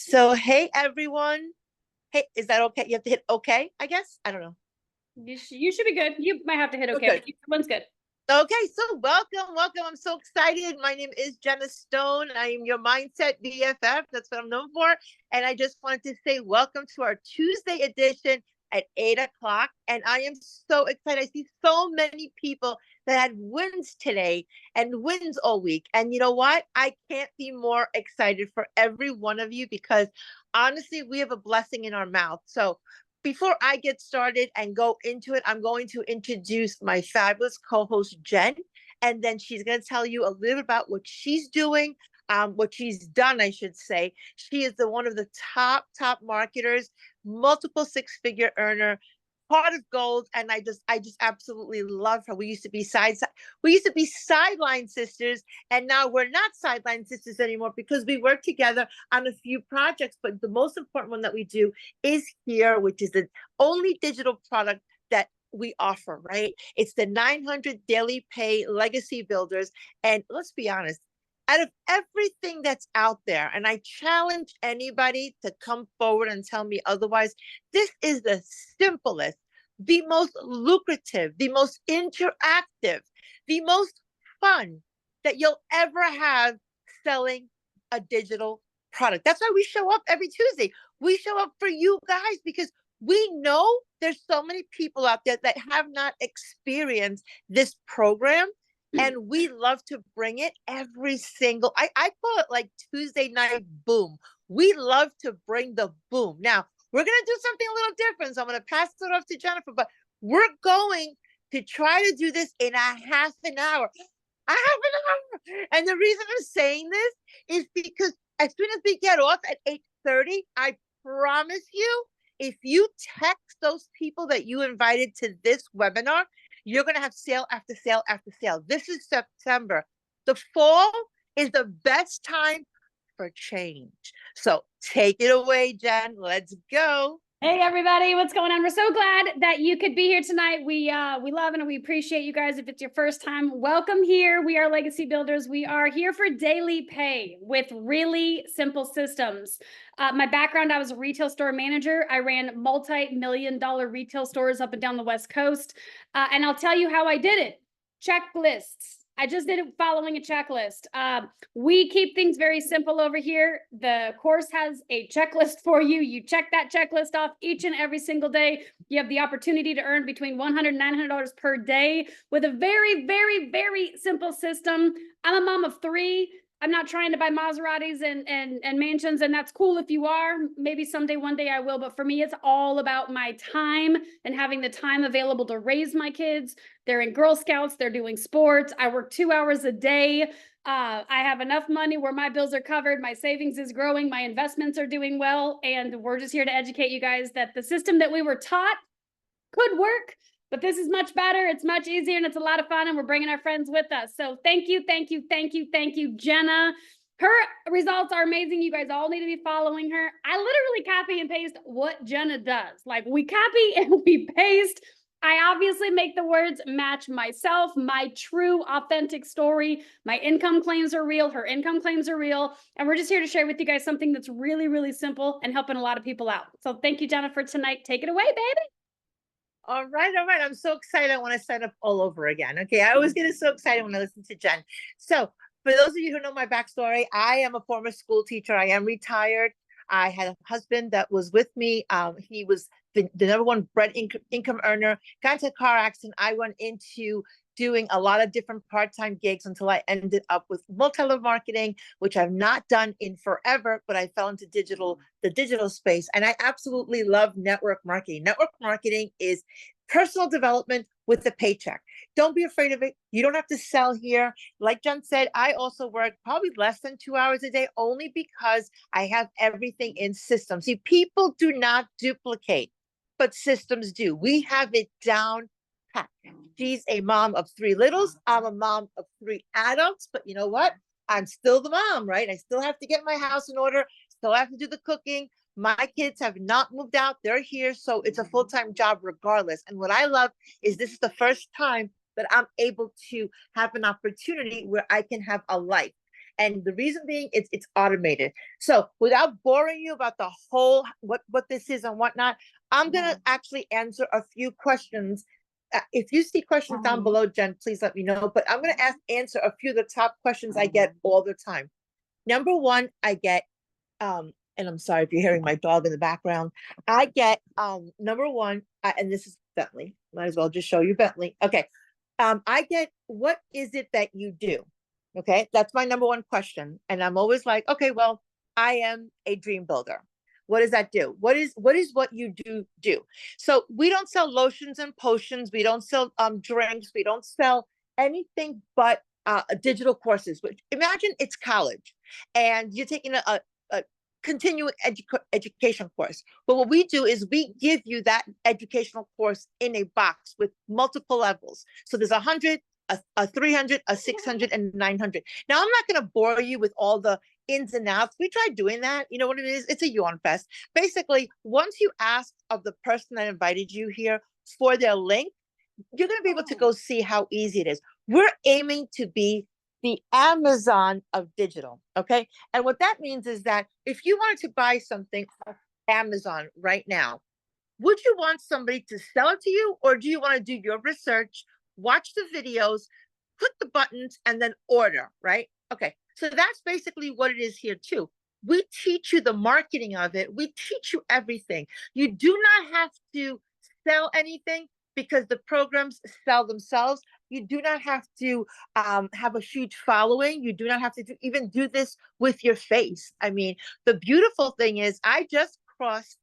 So, hey everyone. Hey, is that okay? You have to hit okay, I guess. I don't know. You should be good. You might have to hit okay, Okay. but one's good. Okay, so welcome. I'm so excited. My name is Jenna Stone. I am your mindset BFF. That's what I'm known for. And I just wanted to say welcome to our Tuesday edition at 8 o'clock. And I am so excited. I see so many people that had wins today and wins all week. And you know what? I can't be more excited for every one of you because honestly, we have a blessing in our mouth. So before I get started and go into it, I'm going to introduce my fabulous co-host, Jen, and then she's going to tell you a little bit about what she's doing, what she's done, I should say. She is one of the top marketers, multiple six-figure earner, part of gold, and I just absolutely love her. We used to be sideline sisters, and now we're not sideline sisters anymore because we work together on a few projects. But the most important one that we do is here, which is the only digital product that we offer, right? It's the 900 Daily Pay Legacy Builders. And let's be honest, out of everything that's out there, and I challenge anybody to come forward and tell me otherwise, this is the simplest, the most lucrative, the most interactive, the most fun that you'll ever have selling a digital product. That's why we show up every Tuesday. We show up for you guys because we know there's so many people out there that have not experienced this program, and we love to bring it every single I call it like Tuesday night boom. We love to bring the boom. Now we're going to do something a little different, so I'm going to pass it off to Jennifer, but we're going to try to do this in a half an hour. And the reason I'm saying this is because as soon as we get off at 8:30, I promise you, if you text those people that you invited to this webinar, you're going to have sale after sale after sale. This is September. The fall is the best time for change. So take it away, Jen. Let's go. Hey everybody, what's going on? We're so glad that you could be here tonight. We love and we appreciate you guys. If it's your first time, welcome here. We are Legacy Builders. We are here for daily pay with really simple systems. My background, I was a retail store manager. I ran multi-million-dollar retail stores up and down the West Coast. And I'll tell you how I did it. Checklists. I just did it following a checklist. We keep things very simple over here. The course has a checklist for you. You check that checklist off each and every single day. You have the opportunity to earn between $100 and $900 per day with a very simple system. I'm a mom of three. I'm not trying to buy Maseratis and mansions, and that's cool if you are. Maybe someday, one day I will, but for me, it's all about my time and having the time available to raise my kids. They're in Girl Scouts, they're doing sports. I work 2 hours a day. I have enough money where my bills are covered, my savings is growing, my investments are doing well, and we're just here to educate you guys that the system that we were taught could work. But this is much better. It's much easier and it's a lot of fun, and we're bringing our friends with us. So thank you, Jenna. Her results are amazing. You guys all need to be following her. I literally copy and paste what Jenna does. Like, we copy and we paste. I obviously make the words match myself, my true, authentic story. My income claims are real. Her income claims are real. And we're just here to share with you guys something that's really simple and helping a lot of people out. So thank you, Jenna, for tonight. Take it away, baby. All right. I'm so excited. I want to sign up all over again. Okay. I always get so excited when I listen to Jen. So, for those of you who know my backstory, I am a former school teacher. I am retired. I had a husband that was with me. He was the number one income earner. Got into a car accident. I went into doing a lot of different part-time gigs until I ended up with multi-level marketing, which I've not done in forever, but I fell into the digital space. And I absolutely love network marketing. Network marketing is personal development with a paycheck. Don't be afraid of it. You don't have to sell here. Like Jen said, I also work probably less than 2 hours a day, only because I have everything in systems. See, people do not duplicate, but systems do. We have it down pat. She's a mom of three littles. I'm a mom of three adults, but you know what? I'm still the mom, right? I still have to get my house in order. Still have to do the cooking. My kids have not moved out. They're here. So it's a full-time job regardless. And what I love is this is the first time that I'm able to have an opportunity where I can have a life. And the reason being, it's automated. So without boring you about the whole what this is and whatnot, I'm gonna actually answer a few questions. If you see questions down below, Jen, please let me know. But I'm gonna answer a few of the top questions I get all the time. Number one, I get and I'm sorry if you're hearing my dog in the background. I get number one, and this is Bentley. Might as well just show you Bentley. Okay. I get, what is it that you do? Okay, that's my number one question. And I'm always like, okay, well, I am a dream builder. What does that do? What is what you do? So we don't sell lotions and potions. We don't sell drinks. We don't sell anything but digital courses. Which, imagine it's college, and you're taking a continuing education course. But what we do is we give you that educational course in a box with multiple levels. So there's 100, a 300, a 600, and 900. Now, I'm not going to bore you with all the ins and outs. We tried doing that. You know what it is? It's a yawn fest. Basically, once you ask of the person that invited you here for their link, you're going to be able to go see how easy it is. We're aiming to be the Amazon of digital, okay? And what that means is that if you wanted to buy something off Amazon right now, would you want somebody to sell it to you, or do you want to do your research, watch the videos, click the buttons, and then order, right? Okay, so that's basically what it is here too. We teach you the marketing of it. We teach you everything. You do not have to sell anything because the programs sell themselves. You do not have to have a huge following. You do not have to even do this with your face. I mean, the beautiful thing is I just crossed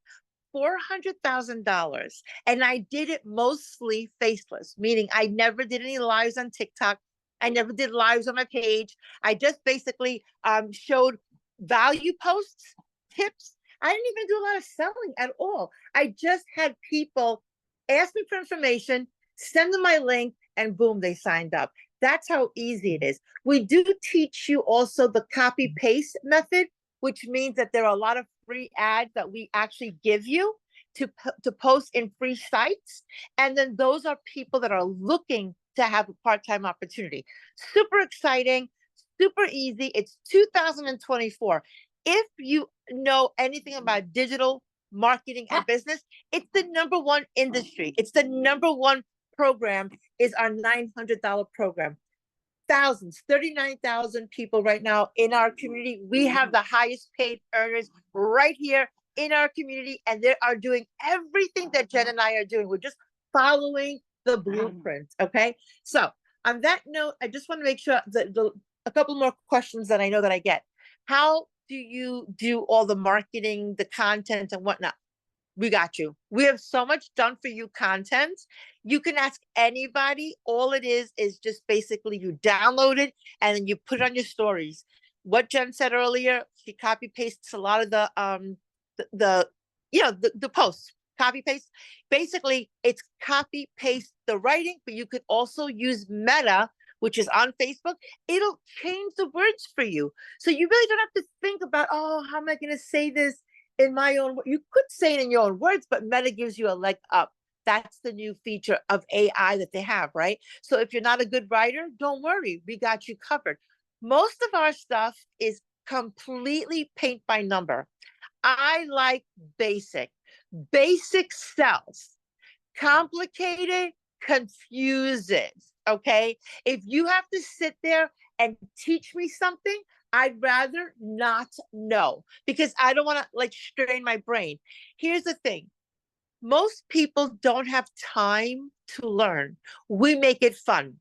$400,000, and I did it mostly faceless, meaning I never did any lives on TikTok. I never did lives on my page. I just basically showed value posts, tips. I didn't even do a lot of selling at all. I just had people ask me for information, send them my link, and boom, they signed up. That's how easy it is. We do teach you also the copy paste method, which means that there are a lot of free ads that we actually give you to post in free sites. And then those are people that are looking to have a part-time opportunity. Super exciting, super easy. It's 2024. If you know anything about digital marketing and business, it's the number one industry. It's the number one program, is our $900 program. Thousands, 39,000 people right now in our community. We have the highest paid earners right here in our community, and they are doing everything that Jen and I are doing. We're just following the blueprint, okay? So on that note, I just want to make sure that a couple more questions that I know that I get. How do you do all the marketing, the content, and whatnot? We got you. We have so much done for you content. You can ask anybody. All it is just basically you download it and then you put it on your stories. What Jen said earlier, she copy pastes a lot of the posts. Copy paste. Basically, it's copy paste the writing, but you could also use Meta, which is on Facebook. It'll change the words for you. So you really don't have to think about, oh, how am I going to say this in my own? You could say it in your own words, but Meta gives you a leg up. That's the new feature of AI that they have, right? So if you're not a good writer, don't worry. We got you covered. Most of our stuff is completely paint by number. I like basic. Basic sells. Complicated confuses, okay? If you have to sit there and teach me something, I'd rather not know, because I don't want to like strain my brain. Here's the thing. Most people don't have time to learn. We make it fun.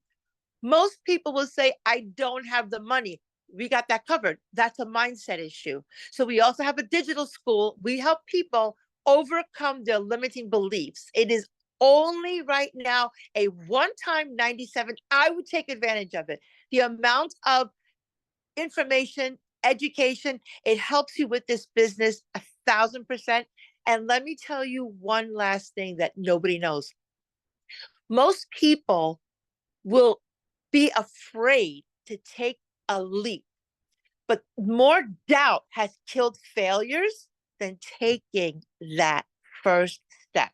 Most people will say, I don't have the money. We got that covered. That's a mindset issue. So we also have a digital school. We help people overcome their limiting beliefs. It is only right now a one-time 97. I would take advantage of it. The amount of information, education, it helps you with this business 1,000%. And let me tell you one last thing that nobody knows. Most people will be afraid to take a leap, but more doubt has killed failures than taking that first step.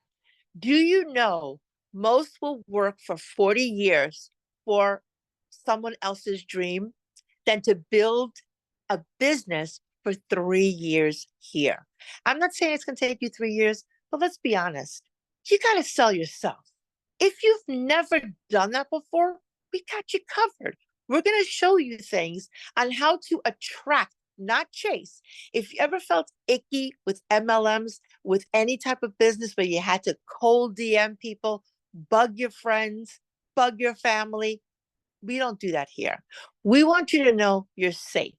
Do you know most will work for 40 years for someone else's dream than to build a business for 3 years here. I'm not saying it's going to take you 3 years, but let's be honest. You got to sell yourself. If you've never done that before, we got you covered. We're going to show you things on how to attract, not chase. If you ever felt icky with MLMs, with any type of business where you had to cold DM people, bug your friends, bug your family, we don't do that here. We want you to know you're safe.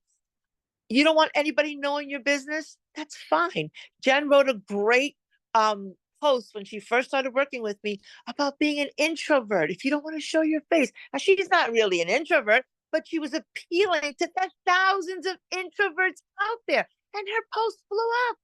You don't want anybody knowing your business? That's fine. Jen wrote a great post when she first started working with me about being an introvert. If you don't want to show your face, now she's not really an introvert, but she was appealing to the thousands of introverts out there, and her post blew up.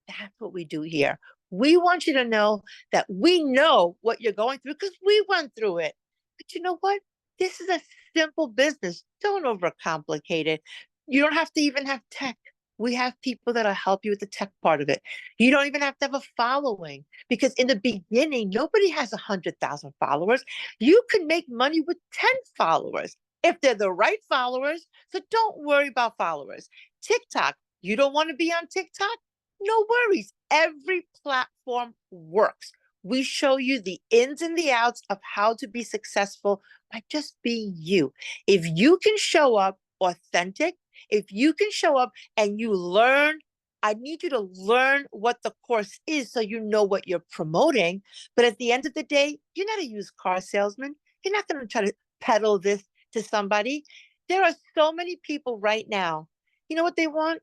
That's what we do here. We want you to know that we know what you're going through because we went through it. But you know what? This is a simple business. Don't overcomplicate it. You don't have to even have tech. We have people that'll help you with the tech part of it. You don't even have to have a following because in the beginning, nobody has 100,000 followers. You can make money with 10 followers if they're the right followers. So don't worry about followers. TikTok, you don't want to be on TikTok? No worries. Every platform works. We show you the ins and the outs of how to be successful by just being you. If you can show up authentic, if you can show up and you learn, I need you to learn what the course is so you know what you're promoting. But at the end of the day, you're not a used car salesman. You're not going to try to peddle this to somebody. There are so many people right now. You know what they want?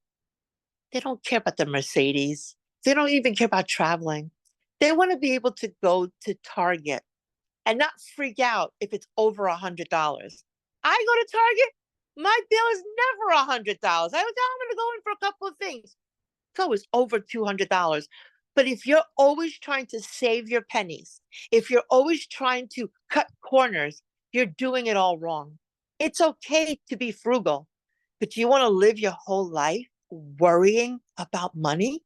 They don't care about the Mercedes. They don't even care about traveling. They want to be able to go to Target and not freak out if it's over $100. I go to Target, my bill is never $100. I was, I'm going to go in for a couple of things. So it's over $200. But if you're always trying to save your pennies, if you're always trying to cut corners, you're doing it all wrong. It's okay to be frugal, but you want to live your whole life worrying about money?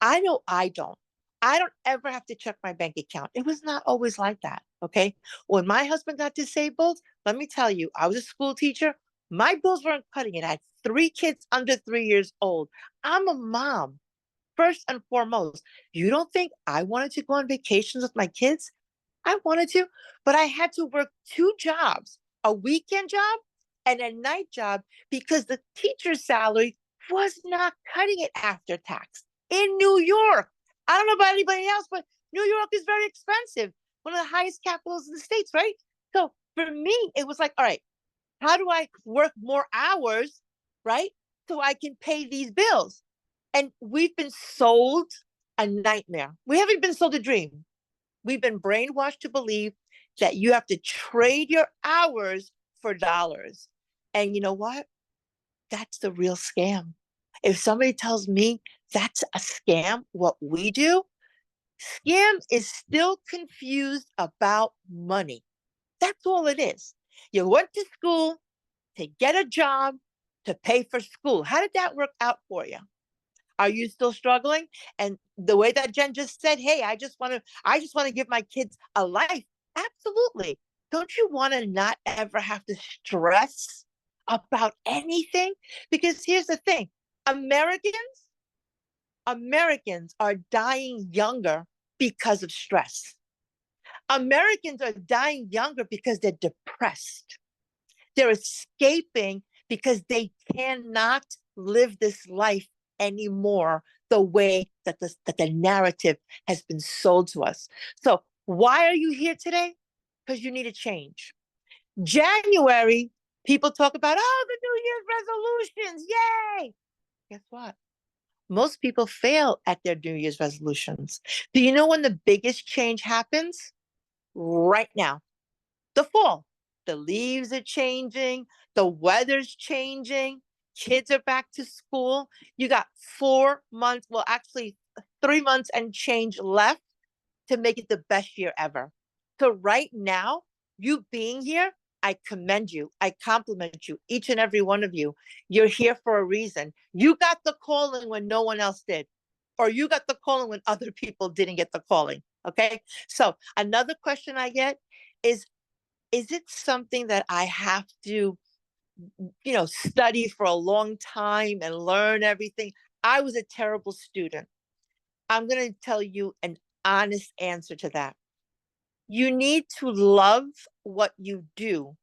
I know I don't. I don't ever have to check my bank account. It was not always like that. Okay. When my husband got disabled, let me tell you, I was a school teacher. My bills weren't cutting it. I had 3 kids under 3 years old. I'm a mom, first and foremost. You don't think I wanted to go on vacations with my kids? I wanted to, but I had to work 2 jobs, a weekend job and a night job, because the teacher's salary was not cutting it after tax in New York. I don't know about anybody else, but New York is very expensive. One of the highest capitals in the States, right? So for me, it was like, all right, how do I work more hours, right? So I can pay these bills. And we've been sold a nightmare. We haven't been sold a dream. We've been brainwashed to believe that you have to trade your hours for dollars. And you know what? That's the real scam. If somebody tells me that's a scam, what we do, scam is still confused about money. That's all it is. You went to school to get a job to pay for school. How did that work out for you? Are you still struggling? And the way that Jen just said, hey, I just want to give my kids a life. Absolutely. Don't you want to not ever have to stress about anything? Because here's the thing. Americans are dying younger because of stress. Americans are dying younger because they're depressed. They're escaping because they cannot live this life anymore the way that the narrative has been sold to us. So why are you here today? Because you need a change. January, people talk about, oh, the New Year's resolutions, yay! Guess what? Most people fail at their New Year's resolutions. Do you know when the biggest change happens? Right now, the fall. The leaves are changing, the weather's changing, kids are back to school. You got 4 months, well, actually 3 months and change left to make it the best year ever. So right now, you being here, I commend you. I compliment you, each and every one of you. You're here for a reason. You got the calling when no one else did, or you got the calling when other people didn't get the calling. Okay. So another question I get is it something that I have to study for a long time and learn everything. I was a terrible student. I'm going to tell you an honest answer to that. You need to love what you do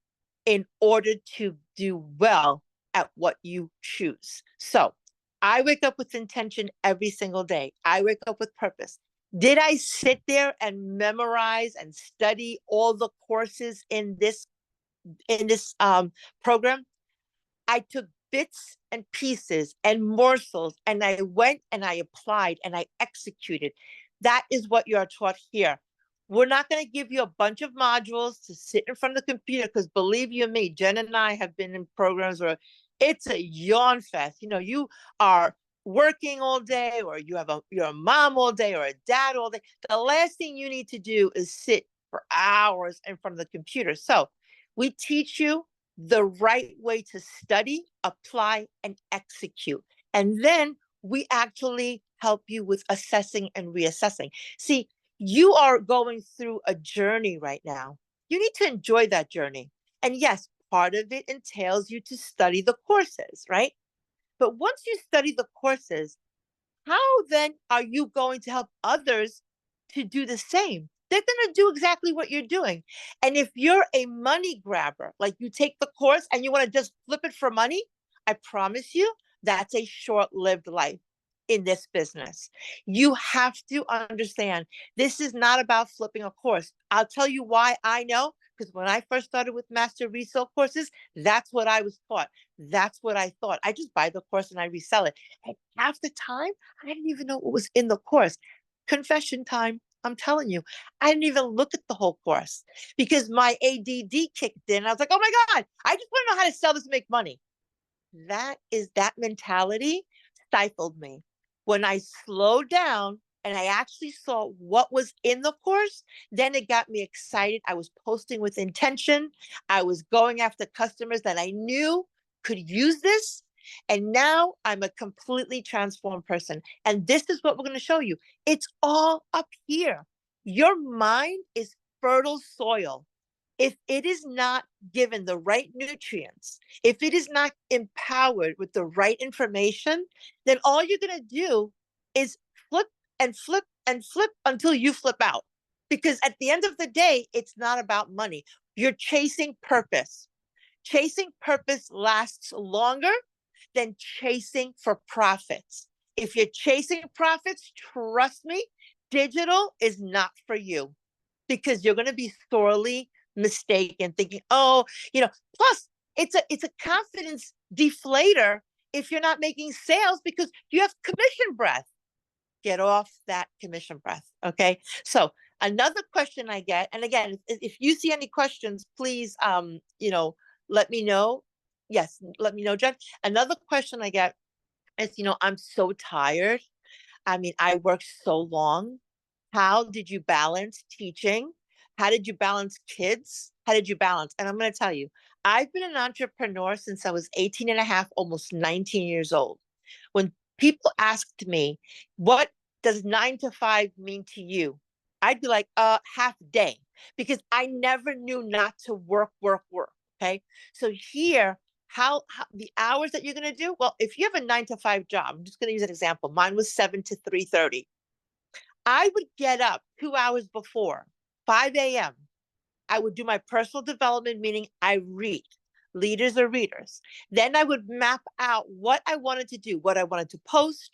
in order to do well at what you choose. So I wake up with intention every single day. I wake up with purpose. Did I sit there and memorize and study all the courses in this program? I took bits and pieces and morsels, and I went and I applied and I executed. That is what you're taught here. We're not going to give you a bunch of modules to sit in front of the computer, because believe you me, Jen and I have been in programs where it's a yawn fest. You are working all day, or you're a mom all day, or a dad all day. The last thing you need to do is sit for hours in front of the computer. So we teach you the right way to study, apply, and execute. And then we actually help you with assessing and reassessing. See, you are going through a journey right now. You need to enjoy that journey. And yes, part of it entails you to study the courses, right? But once you study the courses, how then are you going to help others to do the same? They're going to do exactly what you're doing. And if you're a money grabber, like you take the course and you want to just flip it for money, I promise you that's a short-lived life in this business. You have to understand this is not about flipping a course. I'll tell you why I know, because when I first started with master resale courses, that's what I was taught. That's what I thought. I just buy the course and I resell it. And half the time, I didn't even know what was in the course. Confession time. I'm telling you, I didn't even look at the whole course because my ADD kicked in. I was like, oh my God, I just want to know how to sell this and make money. That mentality stifled me. When I slowed down and I actually saw what was in the course, then it got me excited. I was posting with intention. I was going after customers that I knew could use this. And now I'm a completely transformed person. And this is what we're going to show you. It's all up here. Your mind is fertile soil. If it is not given the right nutrients, if it is not empowered with the right information, then all you're going to do is flip and flip and flip until you flip out. Because at the end of the day, it's not about money. You're chasing purpose. Chasing purpose lasts longer than chasing for profits. If you're chasing profits, trust me, digital is not for you, because you're going to be sorely mistaken thinking, plus it's a confidence deflator if you're not making sales because you have commission breath. Get off that commission breath. Okay. So another question I get, and again, if you see any questions, please, let me know. Yes, let me know, Jen. Another question I get is, I'm so tired. I mean, I worked so long. How did you balance teaching? How did you balance kids? How did you balance? And I'm going to tell you, I've been an entrepreneur since I was 18 and a half, almost 19 years old. When people asked me, what does 9 to 5 mean to you? I'd be like, half day, because I never knew not to work. Okay. So here, how the hours that you're going to do? Well, if you have a 9 to 5 job, I'm just going to use an example. Mine was 7 to 3:30. I would get up 2 hours before, 5 a.m. I would do my personal development, meaning I read. Leaders are readers. Then I would map out what I wanted to do, what I wanted to post.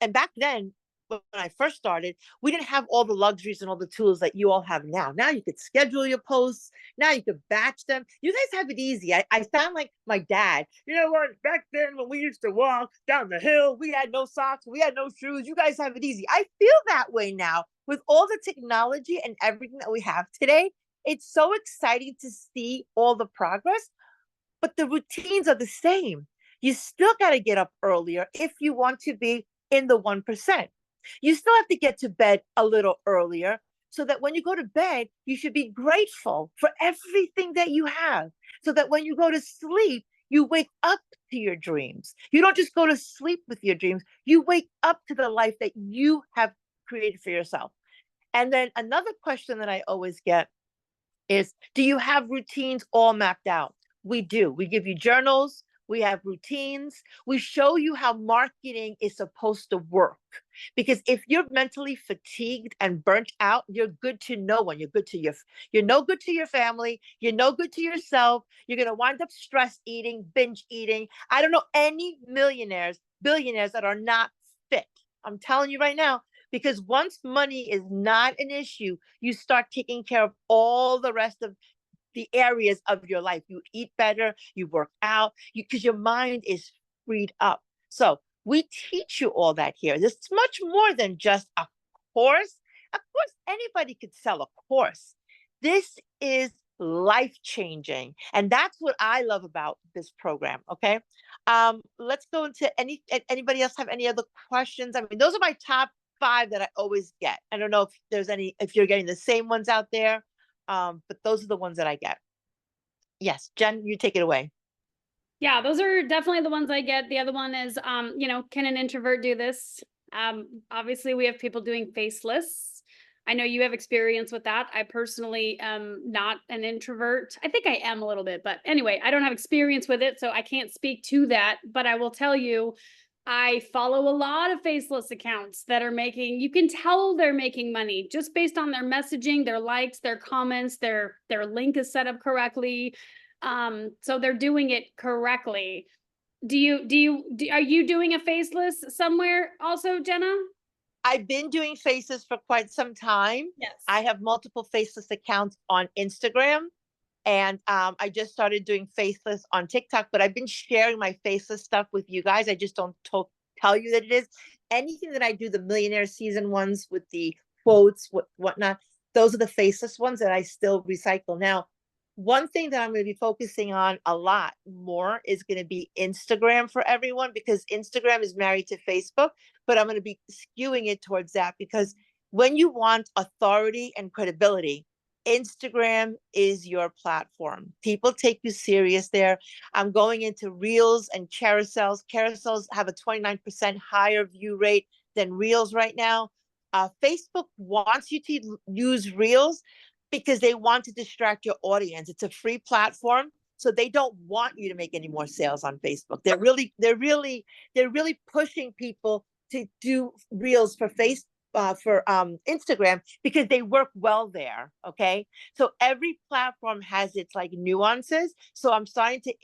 And back then, when I first started, we didn't have all the luxuries and all the tools that you all have now. Now you could schedule your posts. Now you could batch them. You guys have it easy. I sound like my dad. You know what? Back then, when we used to walk down the hill, we had no socks, we had no shoes. You guys have it easy. I feel that way now with all the technology and everything that we have today. It's so exciting to see all the progress, but the routines are the same. You still got to get up earlier if you want to be in the 1%. You still have to get to bed a little earlier so that when you go to bed, you should be grateful for everything that you have, so that when you go to sleep, you wake up to your dreams. You don't just go to sleep with your dreams. You wake up to the life that you have created for yourself. And then another question that I always get is, do you have routines all mapped out? We do. We give you journals. We have routines. We show you how marketing is supposed to work. Because if you're mentally fatigued and burnt out, you're good to no one. You're no good to your family. You're no good to yourself. You're gonna wind up stress eating, binge eating. I don't know any millionaires, billionaires that are not fit. I'm telling you right now, because once money is not an issue, you start taking care of all the rest of the areas of your life. You eat better, you work out, because your mind is freed up. So we teach you all that here. This is much more than just a course. Of course, anybody could sell a course. This is life changing. And that's what I love about this program. Okay. Let's go into anybody else have any other questions? I mean, those are my top 5 that I always get. I don't know if there's any, if you're getting the same ones out there. But those are the ones that I get. Yes, Jen, you take it away. Yeah, those are definitely the ones I get. The other one is, can an introvert do this? Obviously we have people doing faceless. I know you have experience with that. I personally am not an introvert. I think I am a little bit, but anyway, I don't have experience with it, so I can't speak to that. But I will tell you, I follow a lot of faceless accounts that are making, you can tell they're making money just based on their messaging, their likes, their comments, their link is set up correctly. So they're doing it correctly. Are you doing a faceless somewhere also, Jenna? I've been doing faces for quite some time. Yes. I have multiple faceless accounts on Instagram. And I just started doing faceless on TikTok, but I've been sharing my faceless stuff with you guys. I just don't tell you that it is. Anything that I do, the millionaire season ones with the quotes, whatnot, those are the faceless ones that I still recycle. Now, one thing that I'm going to be focusing on a lot more is going to be Instagram for everyone, because Instagram is married to Facebook, but I'm going to be skewing it towards that, because when you want authority and credibility, Instagram is your platform. People take you serious there. I'm going into Reels and carousels. Carousels have a 29% higher view rate than Reels right now. Facebook wants you to use Reels because they want to distract your audience. It's a free platform, so they don't want you to make any more sales on Facebook. They're really pushing people to do Reels for Facebook, for Instagram, because they work well there. Okay, so every platform has its like nuances. So I'm starting to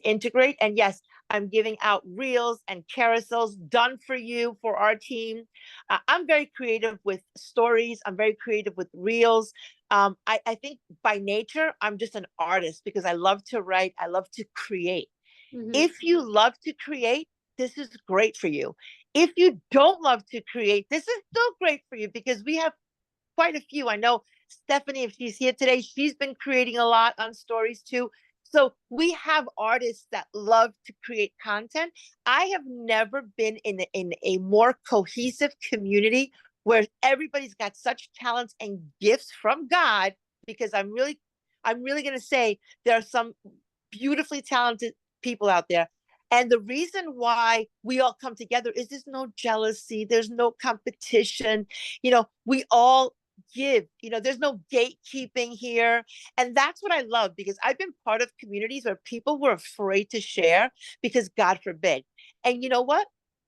integrate, and yes, I'm giving out Reels and carousels done for you for our team. I'm very creative with stories. I'm very creative with Reels. I think by nature I'm just an artist, because I love to write. I love to create. If you love to create, this is great for you. If you don't love to create, this is still great for you, because we have quite a few. I know Stephanie, if she's here today, she's been creating a lot on stories too. So we have artists that love to create content. I have never been in a more cohesive community where everybody's got such talents and gifts from God, because I'm really going to say there are some beautifully talented people out there. And the reason why we all come together is there's no jealousy, there's no competition. We all give, there's no gatekeeping here. And that's what I love, because I've been part of communities where people were afraid to share because God forbid. And you know what?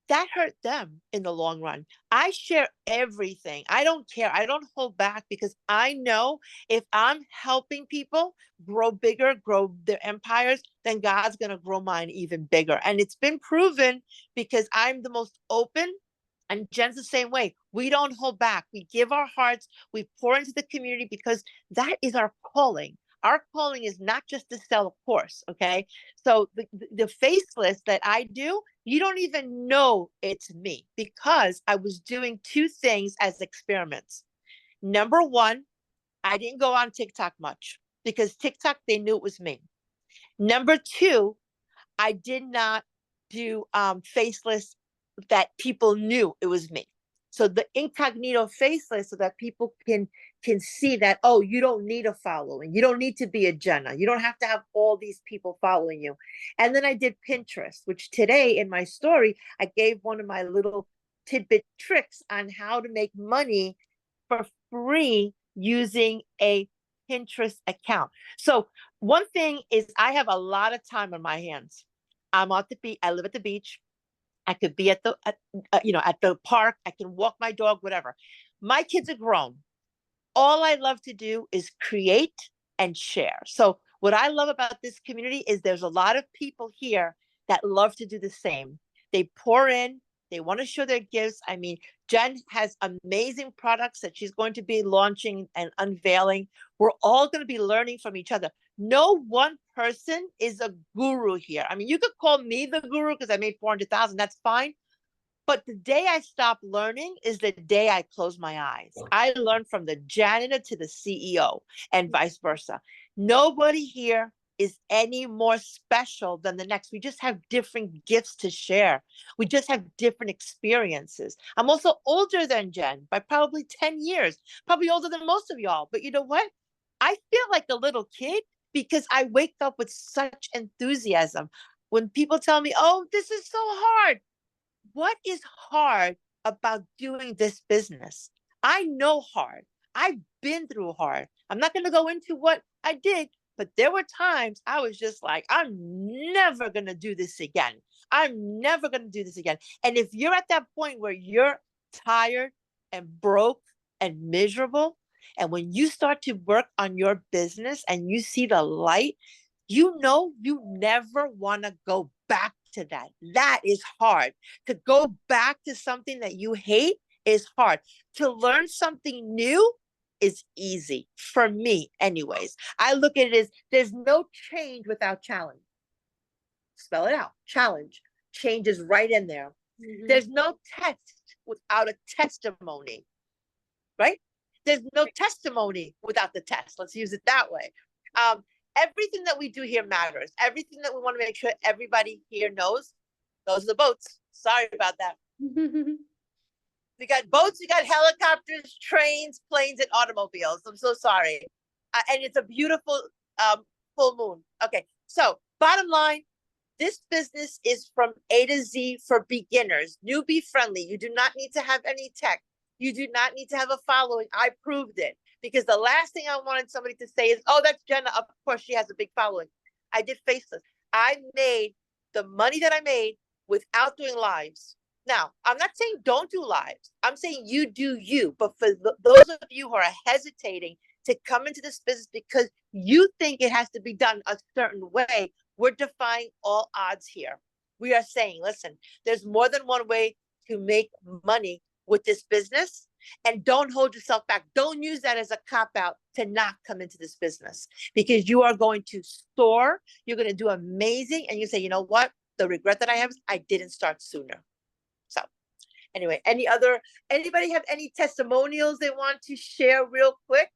That hurt them in the long run. I share everything. I don't care. I don't hold back, because I know if I'm helping people grow bigger, grow their empires, then God's going to grow mine even bigger. And it's been proven, because I'm the most open, and Jen's the same way. We don't hold back. We give our hearts. We pour into the community, because that is our calling. Our calling is not just to sell a course. Okay. So the faceless that I do, you don't even know it's me, because I was doing 2 things as experiments. Number one, I didn't go on TikTok much, because TikTok, they knew it was me. Number 2, I did not do faceless that people knew it was me. So the incognito faceless, so that people can see that, oh, you don't need a following. You don't need to be a Jenna. You don't have to have all these people following you. And then I did Pinterest, which today in my story, I gave one of my little tidbit tricks on how to make money for free using a Pinterest account. So one thing is I have a lot of time on my hands. I'm at the beach. I live at the beach. I could be at at the park. I can walk my dog, whatever. My kids are grown. All I love to do is create and share. So what I love about this community is there's a lot of people here that love to do the same. They pour in, they want to show their gifts. I mean, Jen has amazing products that she's going to be launching and unveiling. We're all going to be learning from each other. No one person is a guru here. I mean, you could call me the guru because I made 400,000. That's fine. But the day I stop learning is the day I close my eyes. I learn from the janitor to the CEO and vice versa. Nobody here is any more special than the next. We just have different gifts to share. We just have different experiences. I'm also older than Jen by probably 10 years, probably older than most of y'all. But you know what? I feel like a little kid because I wake up with such enthusiasm. When people tell me, oh, this is so hard. What is hard about doing this business? I know hard. I've been through hard. I'm not going to go into what I did, but there were times I was just like, I'm never going to do this again. I'm never going to do this again. And if you're at that point where you're tired and broke and miserable, and when you start to work on your business and you see the light, you know you never want to go back to that. That is hard. To go back to something that you hate is hard. To learn something new is easy for me anyways. I look at it as there's no change without challenge. Spell it out. Challenge. Change is right in there. Mm-hmm. There's no test without a testimony, right? There's no testimony without the test. Let's use it that way. Everything that we do here matters. Everything that we want to make sure everybody here knows. Those are the boats. Sorry about that. We got boats, we got helicopters, trains, planes, and automobiles. I'm so sorry. And it's a beautiful full moon. Okay, so bottom line, this business is from A to Z for beginners, newbie friendly. You do not need to have any tech. You do not need to have a following. I proved it. Because the last thing I wanted somebody to say is, oh, that's Jenna. Of course, she has a big following. I did Faceless. I made the money that I made without doing lives. Now, I'm not saying don't do lives. I'm saying you do you. But for those of you who are hesitating to come into this business because you think it has to be done a certain way, we're defying all odds here. We are saying, listen, there's more than one way to make money with this business. And don't hold yourself back. Don't use that as a cop-out to not come into this business because you are going to soar. You're going to do amazing. And you say, you know what? The regret that I have is I didn't start sooner. So anyway, anybody have any testimonials they want to share real quick?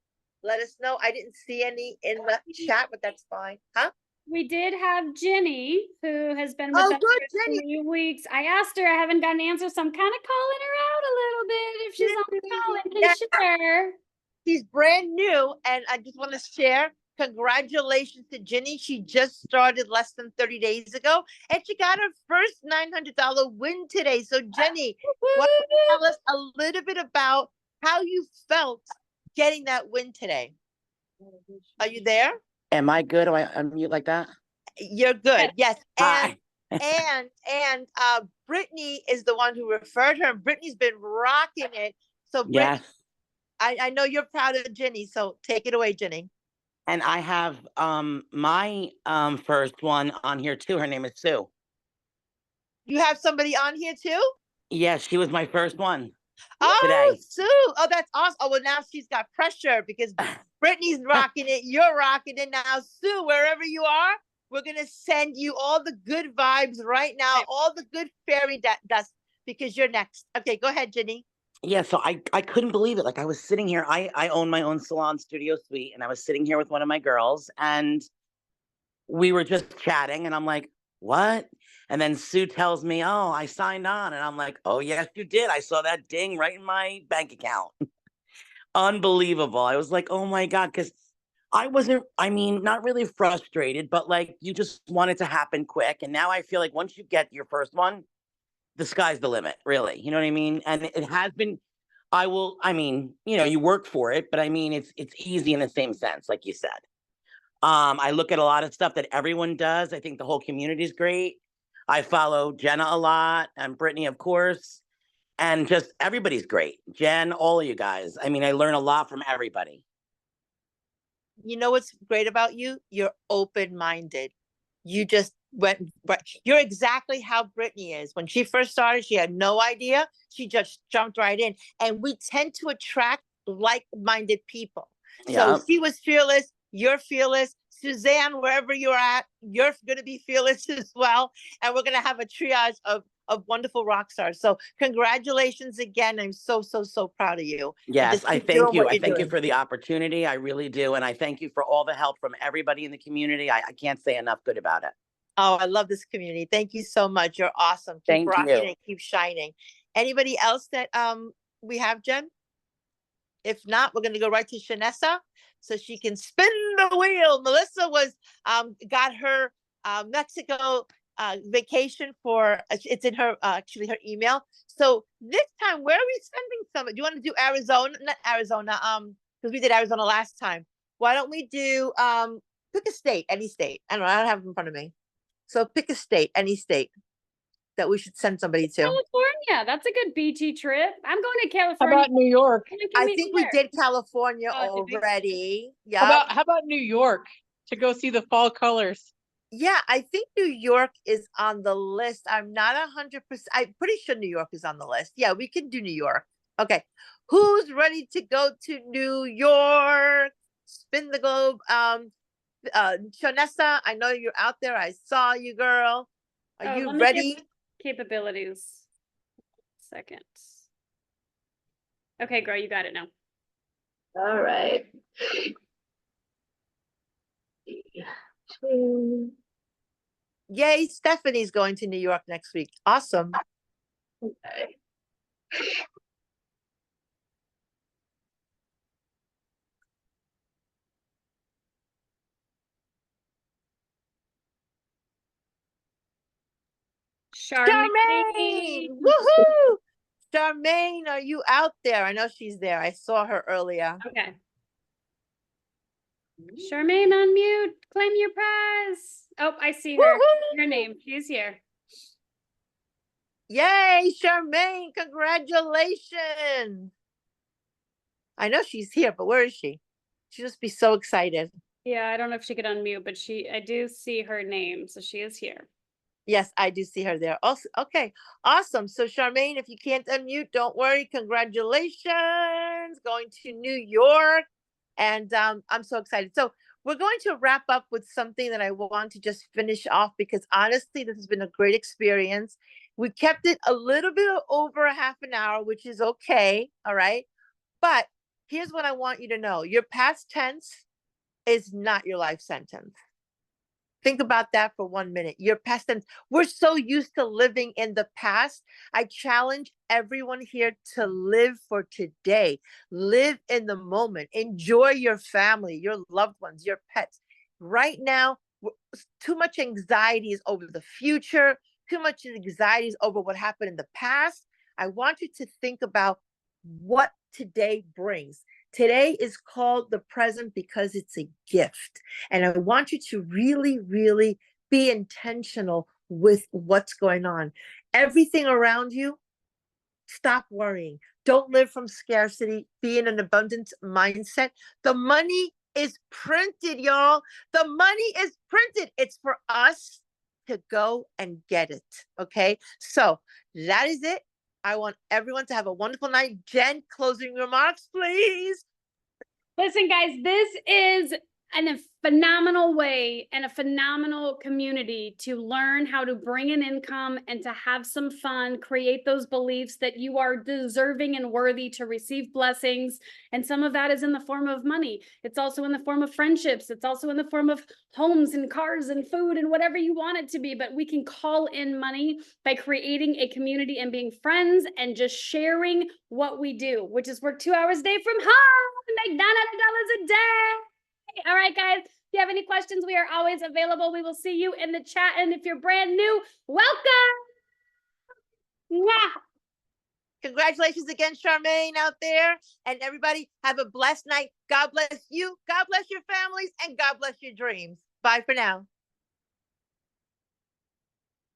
Let us know. I didn't see any in the chat, but that's fine. Huh? We did have Jenny, who has been with us for 3 weeks. I asked her, I haven't gotten an answer, so I'm kind of calling her out a little bit. If she's on the call, and please share. She's brand new, and I just want to share. Congratulations to Jenny. She just started less than 30 days ago, and she got her first $900 win today. So, Jenny, why don't you tell us a little bit about how you felt getting that win today? Are you there? Am I good? Do I unmute like that? You're good. Yes. Hi. And Brittany is the one who referred her. And Brittany's been rocking it. So Brittany, Yes. I know you're proud of Jenny. So take it away, Jenny. And I have my first one on here too. Her name is Sue. You have somebody on here too? Yes, she was my first one. Oh, today. Sue. Oh, that's awesome. Oh, well, now she's got pressure because Brittany's rocking it. You're rocking it. Now, Sue, wherever you are, we're going to send you all the good vibes right now, all the good fairy dust because you're next. Okay, go ahead, Jenny. Yeah, so I couldn't believe it. Like I was sitting here, I own my own salon studio suite, and I was sitting here with one of my girls, and we were just chatting, and I'm like, what? And then Sue tells me, oh, I signed on. And I'm like, oh, yes, you did. I saw that ding right in my bank account. Unbelievable. I was like, oh my God, because I wasn't, not really frustrated, but like you just want it to happen quick. And now I feel like once you get your first one, the sky's the limit, really. You know what I mean? And it has been, I mean, you work for it, but I mean, it's easy in the same sense, like you said. I look at a lot of stuff that everyone does. I think the whole community is great. I follow Jenna a lot and Brittany, of course, and just everybody's great. Jen, all of you guys. I mean, I learn a lot from everybody. You know what's great about you? You're open-minded. You just went right. You're exactly how Brittany is. When she first started, she had no idea. She just jumped right in. And we tend to attract like-minded people. So Yeah. she was fearless. You're fearless. Suzanne, wherever you're at, you're going to be fearless as well. And we're going to have a triage of wonderful rock stars. So congratulations again. I'm so, so, so proud of you. And Yes, just I keep thank doing you. what I you're thank you doing. for the opportunity. I really do. And I thank you for all the help from everybody in the community. I can't say enough good about it. Oh, I love this community. Thank you so much. You're awesome. Keep Thank rocking you. and keep shining. Anybody else that we have, Jen? If not, we're gonna go right to Shanessa so she can spin the wheel. Melissa was got her Mexico vacation for it's in her actually her email. So this time, where are we spending some? Do you want to do Arizona? Not Arizona, because we did Arizona last time. Why don't we do pick a state, any state? I don't know, I don't have it in front of me. So pick a state, any state that we should send somebody to. California, that's a good beachy trip. I'm going to How California. about New York? Can I meet think me we there. did California Oh, did we? already. How Yeah. about New York to go see the fall colors? Yeah, I think New York is on the list. I'm not 100%. I'm pretty sure New York is on the list. Yeah, we can do New York. Okay. Who's ready to go to New York? Spin the globe. Shanessa, I know you're out there. I saw you, girl. Are Oh, you let me ready? get capabilities. Second. Okay, girl, you got it now. All right. Yay, Stephanie's going to New York next week. Awesome. Okay. Charmaine! Woohoo! Charmaine, are you out there? I know she's there. I saw her earlier. Okay. Charmaine, unmute. Claim your prize. Oh, I see her. Her name. She's here. Yay, Charmaine, congratulations. I know she's here, but where is she? She must be so excited. Yeah, I don't know if she could unmute, but I do see her name, so she is here. Yes, I do see her there. Also, okay, awesome. So Charmaine, if you can't unmute, don't worry. Congratulations, going to New York. And I'm so excited. So we're going to wrap up with something that I want to just finish off because honestly, this has been a great experience. We kept it a little bit over a half an hour, which is okay. All right. But here's what I want you to know. Your past tense is not your life sentence. Think about that for 1 minute. Your past tense. We're so used to living in the past. I challenge everyone here to live for today. Live in the moment. Enjoy your family, your loved ones, your pets. Right now, too much anxiety is over the future. Too much anxiety is over what happened in the past. I want you to think about what today brings. Today is called the present because it's a gift. And I want you to really, really be intentional with what's going on. Everything around you, stop worrying. Don't live from scarcity. Be in an abundance mindset. The money is printed, y'all. The money is printed. It's for us to go and get it. Okay. So that is it. I want everyone to have a wonderful night. Jen, closing remarks, please. Listen, guys, this is a phenomenal way and a phenomenal community to learn how to bring in income and to have some fun, create those beliefs that you are deserving and worthy to receive blessings. And some of that is in the form of money. It's also in the form of friendships. It's also in the form of homes and cars and food and whatever you want it to be. But we can call in money by creating a community and being friends and just sharing what we do, which is work 2 hours a day from home and make $900 a day. All right, guys, if you have any questions, we are always available. We will see you in the chat. And if you're brand new, welcome. Yeah. Congratulations again, Charmaine out there. And everybody have a blessed night. God bless you. God bless your families and God bless your dreams. Bye for now.